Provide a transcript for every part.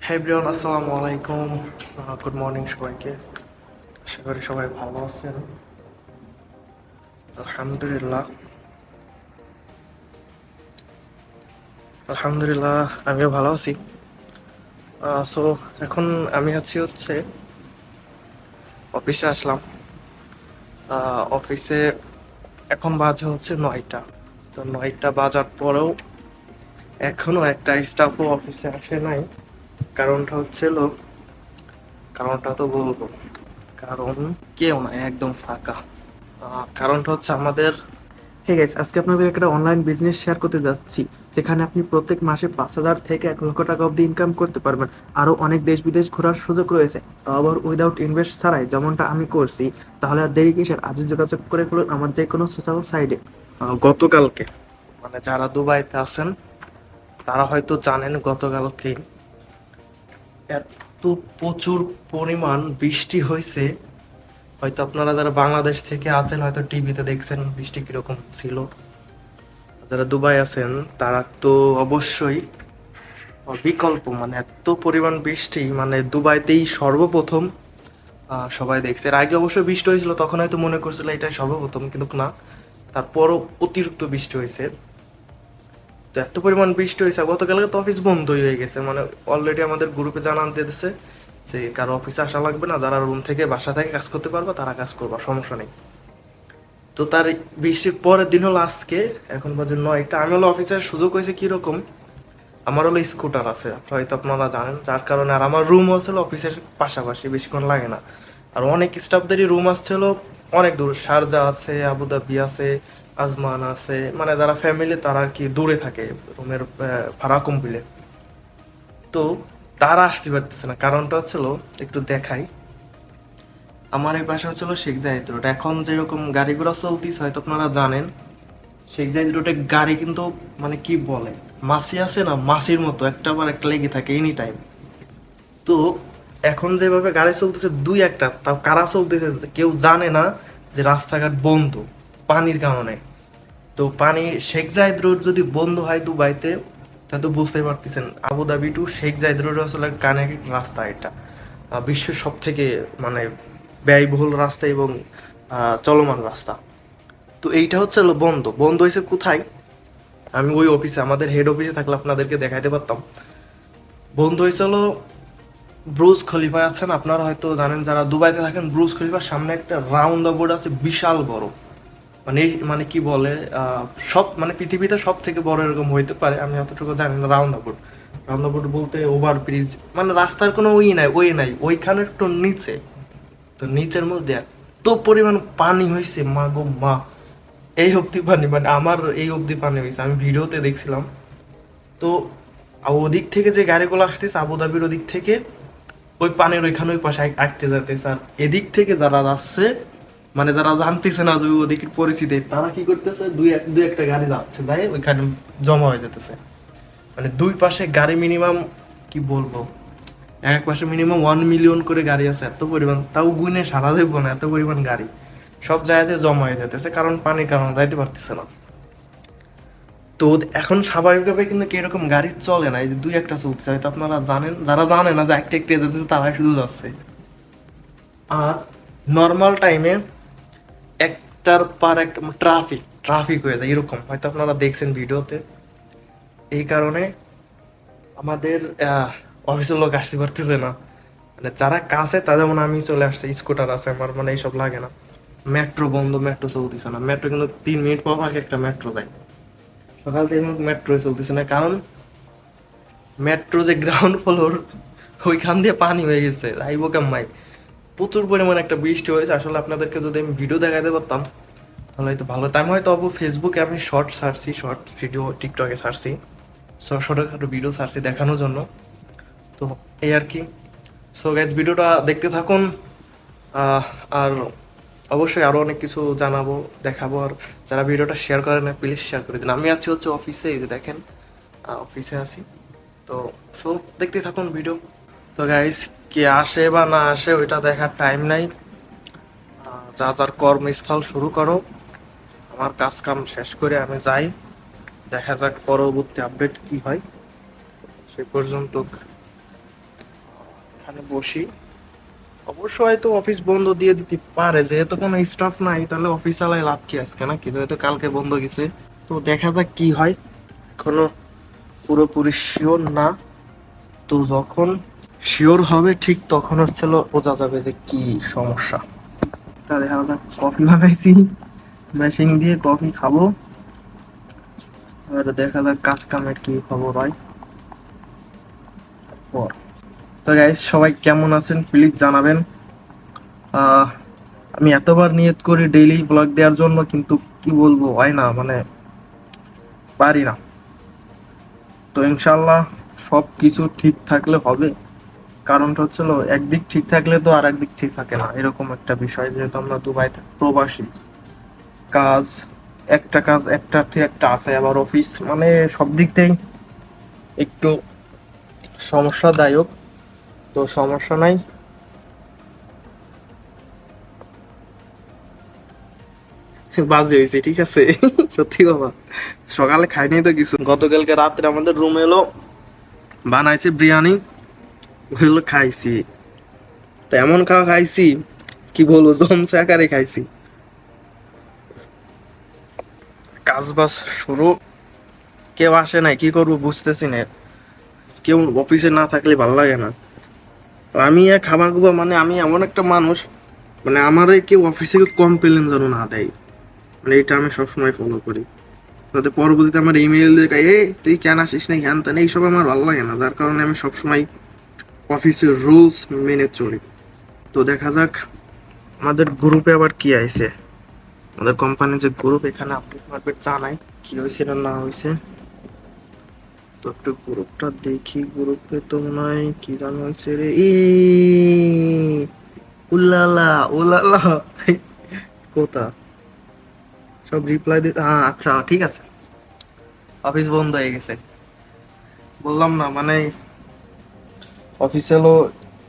হ্যাঁ এভরিওয়ান, আসসালামু আলাইকুম। গুড মর্নিং সবাইকে। আশা করি সবাই ভালো আছেন। আলহামদুলিল্লাহ আলহামদুলিল্লাহ আমিও ভালো আছি। সো এখন আমি হচ্ছে অফিসে আসলাম। অফিসে এখন বাজে হচ্ছে 9টা। তো 9টা বাজার পরেও এখনো একটা স্টাফও অফিসে আসে নাই। কারণটা হচ্ছিল, কারণটা তো বলবো, কারণ কেউ নাই, একদম ফাঁকা। কারণটা হচ্ছে আমাদের। হ্যাঁ গাইস, আজকে আপনাদের একটা অনলাইন বিজনেস শেয়ার করতে যাচ্ছি, যেখানে আপনি প্রত্যেক মাসে 5,000 থেকে 1 লক্ষ টাকা অবধি ইনকাম করতে পারবেন। আরও অনেক দেশ বিদেশ ঘোরার সুযোগ রয়েছে, তাও আবার উইদাউট ইনভেস্ট ছাড়াই, যেমনটা আমি করছি। তাহলে আর দেরি কিসের, আজই যোগাযোগ করে ফেলুন আমার যে কোনো সোশ্যাল সাইডে। গতকালকে, মানে যারা দুবাইতে আছেন তারা হয়তো জানেন, গতকালকে এত প্রচুর পরিমাণ বৃষ্টি হয়েছে। হয়তো আপনারা যারা বাংলাদেশ থেকে আছেন হয়তো টিভিতে দেখছেন বৃষ্টি কিরকম ছিল। যারা দুবাই আছেন তারা তো অবশ্যই বিকল্প, মানে এত পরিমাণ বৃষ্টি, মানে দুবাইতেই সর্বপ্রথম সবাই দেখছে। এর আগে অবশ্যই বৃষ্টি হয়েছিল, তখন হয়তো মনে করছিল এটাই সর্বপ্রথম, কিন্তু না, তারপরও অতিরিক্ত বৃষ্টি হয়েছে। তো এত পরিমাণ বৃষ্টি হয়েছে, গতকালকে তো অফিস বন্ধই হয়ে গেছে। মানে অলরেডি আমাদের গ্রুপে জানান দিয়েছে যে কারো অফিসে আসা লাগবে না, যারা রুম থেকে বাসা থেকে কাজ করতে পারবে তারা কাজ করবা, সমস্যা নেই। তো তার বৃষ্টির পরের দিন হলো আজকে, এখন বাজে 9টা। আমি হলো অফিসের সুযোগ হয়েছে কীরকম, আমার হলো স্কুটার আছে, হয়তো আপনারা জানেন, যার কারণে আর আমার রুম হচ্ছিল অফিসের পাশাপাশি, বেশিক্ষণ লাগে না। আর অনেক স্টাফদেরই রুম আসছিল অনেক দূর, শারজা আছে, আবুধাবি আছে, আজমান আছে, মানে যারা ফ্যামিলি তারা আর কি দূরে থাকে, রুমের ভাড়া কম পেলে। তো তারা আসতে পারতেছে না, কারণটা হচ্ছিল একটু দেখাই। আমার এই পাশে হচ্ছিল শেখ জাহিদ রোড। এখন যেরকম গাড়ি ঘোড়া চলতিস হয়তো আপনারা জানেন, শেখ জাহিদ রোডে গাড়ি কিন্তু মানে কি বলে, মাছি আছে না, মাছির মতো একটা আবার একটা লেগে থাকে এনি টাইম। তো এখন যেভাবে গাড়ি চলতেছে দুই একটা, তাও কারা চলতেছে কেউ জানে না, যে রাস্তাঘাট বন্ধ পানির কারণে। তো পানি, শেখ জাহিদ রোড যদি বন্ধ হয় দুবাইতে, তা তো বুঝতেই পারতেছেন, Abu Dhabi to Sheikh Zayed road আসলে কানেক্ট রাস্তা এটা, বিশ্বের সব থেকে মানে ব্যয়বহুল রাস্তা এবং চলমান রাস্তা। তো এইটা হচ্ছে হলো বন্ধ। বন্ধ হয়েছে কোথায়, আমি ওই অফিসে, আমাদের হেড অফিসে থাকলে আপনাদেরকে দেখাইতে পারতাম। বন্ধ হয়েছে হলো ব্রুজ খলিফা আছেন, আপনারা হয়তো জানেন যারা দুবাইতে থাকেন, ব্রুজ খলিফার সামনে একটা রাউন্ড বোর্ড আছে বিশাল বড়। মানে মানে কি বলে, সব মানে পৃথিবীতে সব থেকে বড় এরকম হইতে পারে, আমি অতটুকু জানি না। রাউন্ড বোর্ড, রাউন্ড বোর্ড বলতে ওভার ব্রিজ, মানে রাস্তার কোনো ওই নাই ওইখানে একটু নিচে। তো নিচের মধ্যে এত পরিমাণ পানি হয়েছে, মা গো মা, এই অবধি পানি, মানে আমার এই অবধি পানি হয়েছে, আমি ভিডিওতে দেখছিলাম। তো ওদিক থেকে যে গাড়িগুলো আসতেছে আবুধাবির ওদিক থেকে, ওই পানির ওইখানে ওই পাশে আটকে যেতেছে। আর এদিক থেকে যারা যাচ্ছে, মানে যারা জানতেছে না যে ওদিকের পরিস্থিতি, তারা কি করতেছে, দুই একটা গাড়ি যাচ্ছে, তাই ওইখানে জমা হয়ে যেতেছে। মানে দুই পাশে গাড়ি মিনিমাম, কি বলবো, এক পাশে মিনিমাম 1 মিলিয়ন করে গাড়ি আছে, এত পরিমাণ, তাও গুনে সারা দেবো না, এত পরিমাণ গাড়ি সব জায়গাতে জমা হয়ে যেতেছে, কারণ পানির কারণে যাইতে পারতেছে না। তো এখন স্বাভাবিকভাবে কিন্তু এরকম গাড়ি চলে না, এই যে দুই একটা চলতেছে, হয়তো আপনারা জানেন, যারা জানে না যে একটা একটা যেতেছে তারাই শুধু যাচ্ছে। আর নর্মাল টাইমে একটার পর একটা ট্রাফিক ট্রাফিক হয়ে যায়, এরকম হয়তো আপনারা দেখছেন ভিডিওতে। এই কারণে আমাদের অফিসের লোক আসতে পারতেছে না। মানে যারা কাছে তাদের, যেমন আমি চলে আসছে, স্কুটার আছে আমার, মানে এইসব লাগে না। মেট্রো বন্ধ, মেট্রো চলতেছে না, মেট্রো কিন্তু 3 মিনিট পর আগে একটা মেট্রো যায়। সকাল থেকে মেট্রো চলতেছে না, কারণ মেট্রো যে গ্রাউন্ড ফ্লোর, ওইখান দিয়ে পানি হয়ে গেছে, আইবো কামাই। প্রচুর পরিমাণে একটা বৃষ্টি হয়েছে, আসলে আপনাদেরকে যদি আমি ভিডিও দেখাতে পারতাম তাহলে হয়তো ভালো হতো। আমি হয়তো ফেসবুকে আমি শর্ট ছাড়ছি, শর্ট ভিডিও, টিকটকে ছাড়ছি, ছোটোখাটো ভিডিও ছাড়ছি দেখানোর জন্য। তো এই আর কি। সো গাইজ, ভিডিওটা দেখতে থাকুন। আর অবশ্যই আরও অনেক কিছু জানাবো, দেখাবো। আর যারা ভিডিওটা শেয়ার করে না, প্লিজ শেয়ার করে দিন। আমি আছি হচ্ছে অফিসে, এই যে দেখেন অফিসে আছি। তো সো দেখতে থাকুন ভিডিও। তো গাইজ, কে আসে বা না আসে ওইটা দেখার টাইম নাই। যা যার কর্মস্থল শুরু করো, আমার কাজ কাম শেষ করে আমি যাই। দেখা যাক পরবর্তী আপডেট কি হয়, সে পর্যন্ত এখানে বসি। অবশ্য হয়তো অফিস বন্ধ দিয়ে দিতে পারে, যেহেতু কোনো স্টাফ নাই তাহলে অফিস চালাই লাভ কি আজকে, নাকি যেহেতু কালকে বন্ধ গেছে। তো দেখা যাক কি হয়, এখনো পুরোপুরি শিওর না। তো যখন শিওর হবে ঠিক তখন হচ্ছিল বোঝা যাবে যে কি সমস্যা। এটা দেখা যাক, কফি বানাইছি, মেশিন দিয়ে কফি খাবো, আর দেখা যাক কাজ কামের কি খবর হয়। পর তো গাইস, সবাই কেমন আছেন প্লিজ জানাবেন। আহ আমি এতবার নিয়ত করি ডেইলি ব্লগ দেওয়ার জন্য, কিন্তু কি বলবো, হয় না, মানে পারি না। তো ইনশাল্লাহ সব কিছু ঠিক থাকলে হবে। কারণটা হচ্ছিল, একদিক ঠিক থাকলে তো আর একদিক ঠিক থাকে না, এরকম একটা বিষয়। যেহেতু আমরা দুবাই প্রবাসী, কাজ একটা কাজ একটার থেকে একটা আছে, আবার অফিস, মানে সব দিক থেকেই একটু সমস্যাদায়ক। তো সমস্যা নাই। বাজে হয়েছে, ঠিক আছে। সত্যি কথা, সকালে খাইনি তো কিছু। গতকালকে রাত্রে আমাদের রুম এলো, বানাইছে বিরিয়ানি, ওইগুলো খাইছি। তো এমন খাওয়া খাইছি, কি বলবো, জমছে আকারে খাইছি। কাজ বাজ শুরু, কেউ আসে নাই, কি করবো বুঝতেছি না। কেউ অফিসে না থাকলে ভালো লাগে না। তো আমি খাবার গুবা, মানে আমি এমন একটা মানুষ, মানে আমারে কেউ অফিসে কমপ্লেন যেন না দেয়, মানে এটা আমি সবসময় ফলো করি। যাতে পরবর্তীতে আমার ইমেল দিয়ে এ তুই কেন আসিস না, হ্যান তেন, এইসব আমার ভালো লাগে না। যার কারণে আমি সবসময় অফিসের রুলস মেনে চলি। তো দেখা যাক আমাদের গ্রুপে আবার কি আইছে। আমাদের কোম্পানির যে গ্রুপ, এখানে আপডেট মারপেট জানাই কি হয়েছে না না হয়েছে। তো একটু গ্রুপটা দেখি, গ্রুপে তো মনে হয় কি গান হয়েছে রে, ই উল্লালা উল্লালা, কোথা সব রিপ্লাই দিতে, হ্যাঁ আচ্ছা ঠিক আছে। অফিস বন্ধ হয়ে গেছে, বললাম না, মানে অফিসে হলো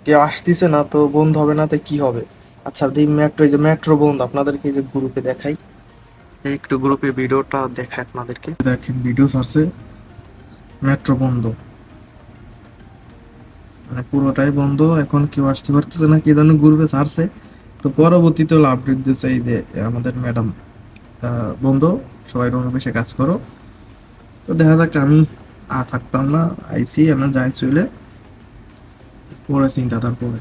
কেউ আসতেছে না, তো বন্ধ হবে না তো কি হবে। আচ্ছা এই মেট্রো, এই যে মেট্রো বন্ধ, আপনাদেরকে এই যে গ্রুপে দেখাই, এই একটু গ্রুপে ভিডিওটা দেখাই আপনাদেরকে, দেখেন ভিডিও ছাড়ছে, মেট্রো বন্ধ, মানে পুরোটাই বন্ধ, এখন কেউ আসতে পারতেছে না, কি যেন গ্রুপে ছাড়ছে। তো পরবর্তীতে হলো আপডেট দিচ্ছে এই যে আমাদের ম্যাডাম, বন্ধ, সবাই রুমে বসে কাজ করো। তো দেখা যাক, আমি থাকতাম না, আইসি আমি যাই চলে, পরে চিন্তা তারপরে।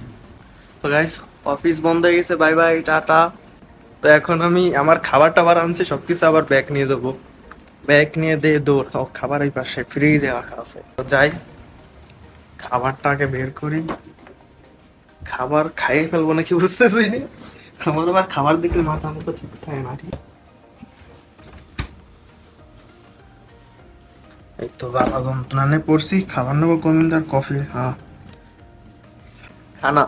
তো গাইস, অফিস বন্ধ হয়ে গেছে, বাই বাই টাটা। তো এখন আমি আমার খাবার টাবার আনছি সবকিছু, আবার ব্যাগ নিয়ে দেবো, ব্যাগ নিয়ে দিয়ে দৌড়। ও খাবার ওই পাশে ফ্রিজে রাখা আছে, তো যাই খাবারটাকে বের করি, খাবার খাইয়ে ফেলবো নাকি বুঝতেছি না। আমার আবার খাবার দেখলে মাথা মতো ঠিক থাকে না, ঠিক। এই তো বাবা যন্ত্রণায় পড়ছি, খাবার নেবো গোবিন্দার কফি, হ্যাঁ খানা।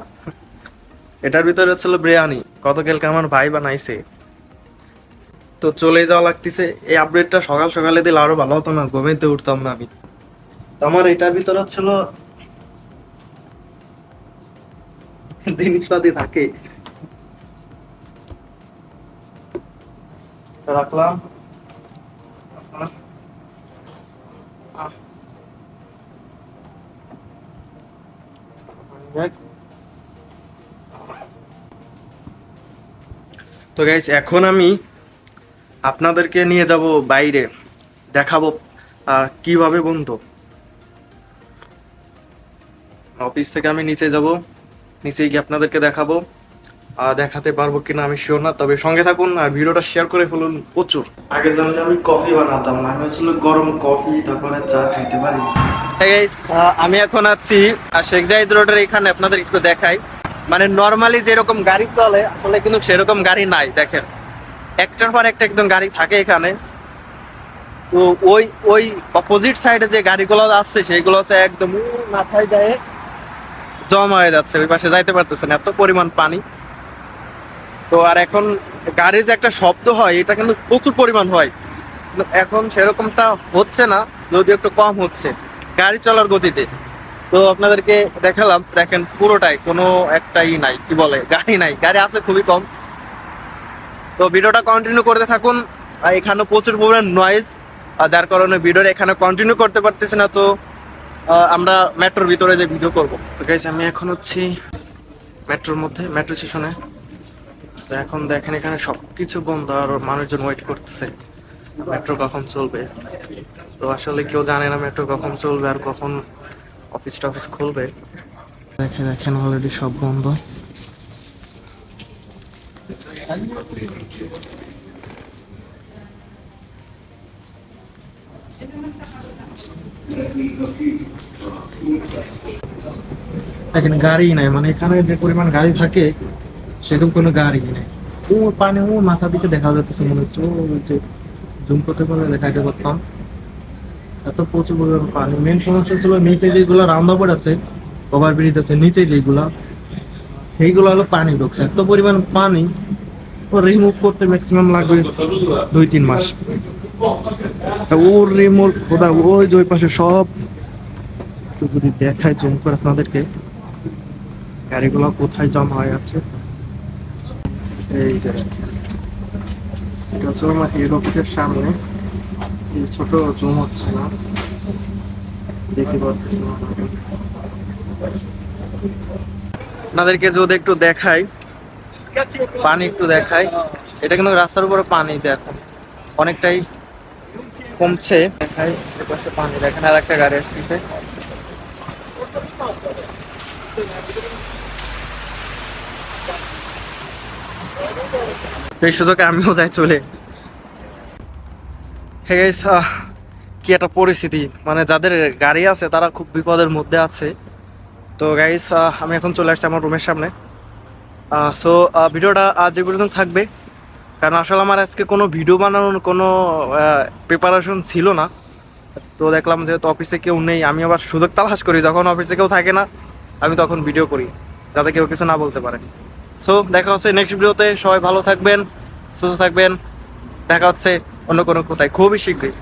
এটার ভিতরে ছিল বিরিয়ানি, গতকালকে আমার ভাই বানাইছে। তো চলে যাওয়া লাগতেছে, এই আপডেটটা সকাল সকালে দিলে আরো ভালো হতো না, ঘুমাইতে উঠতাম না আমি। তো আমার এটার ভিতরে ছিল জিনিসপাতি থাকে, রাখলাম। তো গাইস, এখন আমি আপনাদেরকে নিয়ে যাব বাইরে, দেখাবো কিভাবে বন্ধু, অফিস থেকে আমি নিচে যাব, নিচে গিয়ে আপনাদেরকে দেখাবো। দেখাতে পারবো কিনা আমি শিওর না, তবে সঙ্গে থাকুন আর ভিডিওটা শেয়ার করে ফেলুন প্রচুর। আগে জানলে আমি কফি বানাতাম না, আমি আসলে গরম কফি তারপরে চা খাইতে পারি। আমি এখন আছি শেখ জাহিদ রোডের এখানে, আপনাদের একটু দেখাই। মানে নর্মালি যেরকম গাড়ি চলে, আসলে কিন্তু সেরকম গাড়ি নাই, দেখেন একটার পর একটা একদম গাড়ি থাকে এখানে। তো ওই ওই অপোজিট সাইডে যে গাড়িগুলো আসছে সেইগুলো হচ্ছে একদম মাথায় যায় জমা হয়ে যাচ্ছে, ওই পাশে যাইতে পারতেছেন, এত পরিমাণ পানি। তো আর এখন গাড়ি যে একটা শব্দ হয়, এটা কিন্তু প্রচুর পরিমাণ হয়, কিন্তু এখন সেরকমটা হচ্ছে না, যদিও একটু কম হচ্ছে গাড়ি চলার গতিতে। তো আপনাদেরকে দেখালাম, দেখেন পুরোটাই কোনো একটাই নাই, কি বলে, গাড়ি নাই, গাড়ি আছে খুবই কম। তো ভিডিওটা কন্টিনিউ করতে থাকুন, এখানে প্রচুর পরিমাণ নয়েজ, যার কারণে ভিডিওটা এখানে কন্টিনিউ করতে পারতেছি না। তো আমরা মেট্রোর ভিতরে যে ভিডিও করবো। গাইস আমি এখন হচ্ছি মেট্রোর মধ্যে, মেট্রো স্টেশনে। তো এখন দেখেন এখানে সবকিছু বন্ধ আর মানুষজন ওয়েট করতেছে মেট্রো কখন চলবে। তো আসলে কেউ জানে না মেট্রো কখন চলবে আর কখন অফিস টফিস খুলবে। দেখেন দেখেন অলরেডি সব বন্ধ। দেখেন গাড়ি নাই, মানে এখানে যে পরিমাণ গাড়ি থাকে সেরকম কোনো গাড়ি নেই। ও পানি ও মাথা দিকে দেখা যাচ্ছে, মনে হচ্ছে ও যে জুম করতে পারলে দেখাইতে পারতাম। এত প্রচুর পরিমাণ পানি। মেন সমস্যা ছিল নিচে যেগুলো রাউন্ড আপ আছে, ওভার ব্রিজ আছে নিচে যেগুলা, সেইগুলো হলো পানি ঢুকছে এত পরিমাণ পানি। ও রিমুভ করতে ম্যাক্সিমাম লাগবে 2-3 মাস। আচ্ছা ওর রিমুভ খোদা, ওই যে ওই পাশে সব একটু যদি দেখায় জুম করে আপনাদেরকে গাড়িগুলো কোথায় জমা হয়ে আছে। এই যে দেখেন, এটা হচ্ছে আমার এয়ারপোর্টের সামনে। এই ছোট জুম হচ্ছে না, দেখতে পাচ্ছি না। আপনাদেরকে যদি একটু দেখাই, পানি একটু দেখাই, এটা কিন্তু রাস্তার উপরে পানি দেখুন অনেকটাই কমছে। দেখাই এপাশে পানি দেখেন, আর একটা গাড়ি আসতেছে। তো এই সুযোগে আমিও যাই চলে। হে গাইস, কি একটা পরিস্থিতি, মানে যাদের গাড়ি আছে তারা খুব বিপদের মধ্যে আছে। তো গাইস আমি এখন চলে আসছি আমার রুমের সামনে। সো ভিডিওটা আজ এই পর্যন্ত থাকবে, কারণ আসলে আমার আজকে কোনো ভিডিও বানানোর কোনো প্রিপারেশন ছিল না। তো দেখলাম যেহেতু অফিসে কেউ নেই, আমি আবার সুযোগ তালাশ করি যখন অফিসে কেউ থাকে না, আমি তখন ভিডিও করি যাতে কেউ কিছু না বলতে পারে। সো দেখা হচ্ছে নেক্সট ভিডিওতে। সবাই ভালো থাকবেন, সুস্থ থাকবেন। দেখা হচ্ছে অন্য কোনো কোথায় খুবই শীঘ্রই।